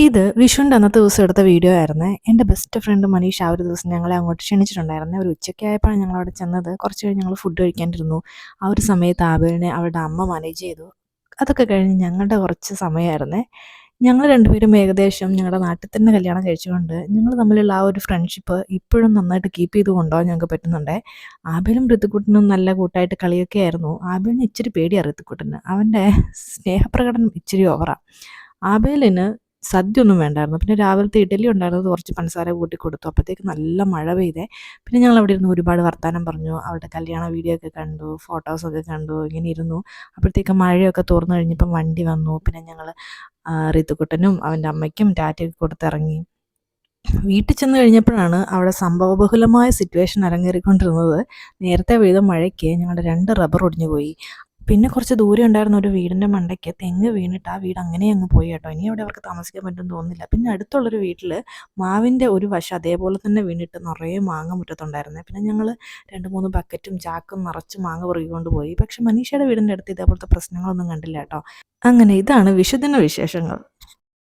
ഇത് വിഷുവിൻ്റെ അന്നത്തെ ദിവസം എടുത്ത വീഡിയോ ആയിരുന്നേ. എൻ്റെ ബെസ്റ്റ് ഫ്രണ്ട് മനീഷ് ആ ഒരു ദിവസം ഞങ്ങളെ അങ്ങോട്ട് ക്ഷണിച്ചിട്ടുണ്ടായിരുന്നേ. ഒരു ഉച്ചയ്ക്ക് ആയപ്പോഴാണ് ഞങ്ങളവിടെ ചെന്നത്. കുറച്ച് കഴിഞ്ഞ് ഞങ്ങൾ ഫുഡ് കഴിക്കാനിരുന്നു. ആ ഒരു സമയത്ത് ആബേലിനെ അവളുടെ അമ്മ മാനേജ് ചെയ്തു. അതൊക്കെ കഴിഞ്ഞ് ഞങ്ങളുടെ കുറച്ച് സമയമായിരുന്നേ. ഞങ്ങൾ രണ്ടുപേരും ഏകദേശം ഞങ്ങളുടെ നാട്ടിൽ തന്നെ കല്യാണം കഴിച്ചുകൊണ്ട് ഞങ്ങൾ തമ്മിലുള്ള ആ ഒരു ഫ്രണ്ട്ഷിപ്പ് ഇപ്പോഴും നന്നായിട്ട് കീപ്പ് ചെയ്ത് കൊണ്ടുപോകാൻ ഞങ്ങൾക്ക് പറ്റുന്നുണ്ടേ. ആബേലും ഋതുക്കുട്ടനും നല്ല കൂട്ടായിട്ട് കളിയൊക്കെ ആയിരുന്നു. ആബേലിന് ഇച്ചിരി പേടിയാണ് ഋതുക്കുട്ടന്. അവൻ്റെ സ്നേഹപ്രകടനം ഇച്ചിരി ഓവറാണ്. ആബേലിന് സദ്യ ഒന്നും വേണ്ടായിരുന്നു. പിന്നെ രാവിലത്തെ ഇഡലി ഉണ്ടായിരുന്നത് കുറച്ച് പഞ്ചസാര കൂട്ടി കൊടുത്തു. അപ്പോഴത്തേക്ക് നല്ല മഴ പെയ്തേ. പിന്നെ ഞങ്ങൾ അവിടെ ഇരുന്ന് ഒരുപാട് വർത്താനം പറഞ്ഞു. അവളുടെ കല്യാണ വീഡിയോ ഒക്കെ കണ്ടു, ഫോട്ടോസൊക്കെ കണ്ടു, ഇങ്ങനെ ഇരുന്നു. അപ്പോഴത്തേക്ക് മഴയൊക്കെ തോർന്നു കഴിഞ്ഞപ്പം വണ്ടി വന്നു. പിന്നെ ഞങ്ങൾ ഋതുക്കുട്ടനും അവൻ്റെ അമ്മയ്ക്കും ടാറ്റയൊക്കെ കൊടുത്തിറങ്ങി. വീട്ടിൽ ചെന്ന് കഴിഞ്ഞപ്പോഴാണ് അവിടെ സംഭവബഹുലമായ സിറ്റുവേഷൻ അരങ്ങേറിക്കൊണ്ടിരുന്നത്. നേരത്തെ പെയ്ത മഴയ്ക്ക് ഞങ്ങളുടെ 2 റബ്ബർ ഒടിഞ്ഞു പോയി. പിന്നെ കുറച്ച് ദൂരെ ഉണ്ടായിരുന്ന ഒരു വീടിൻ്റെ മണ്ടയ്ക്ക് തെങ്ങ് വീണിട്ട് ആ വീട് അങ്ങനെ അങ്ങ് പോയി കേട്ടോ. ഇനി അവിടെ അവർക്ക് താമസിക്കാൻ പറ്റുമെന്ന് തോന്നുന്നില്ല. പിന്നെ അടുത്തുള്ളൊരു വീട്ടിൽ മാവിൻ്റെ ഒരു വശം അതേപോലെ തന്നെ വീണിട്ട് നിറയെ മാങ്ങ മുറ്റത്തുണ്ടായിരുന്നേ. പിന്നെ ഞങ്ങൾ 2-3 ബക്കറ്റും ചാക്കും നിറച്ച് മാങ്ങ പെറുകിക്കൊണ്ട് പോയി. പക്ഷെ മനീഷയുടെ വീടിൻ്റെ അടുത്ത് ഇതേപോലത്തെ പ്രശ്നങ്ങളൊന്നും കണ്ടില്ല കേട്ടോ. അങ്ങനെ ഇതാണ് വിഷുദിന വിശേഷങ്ങൾ.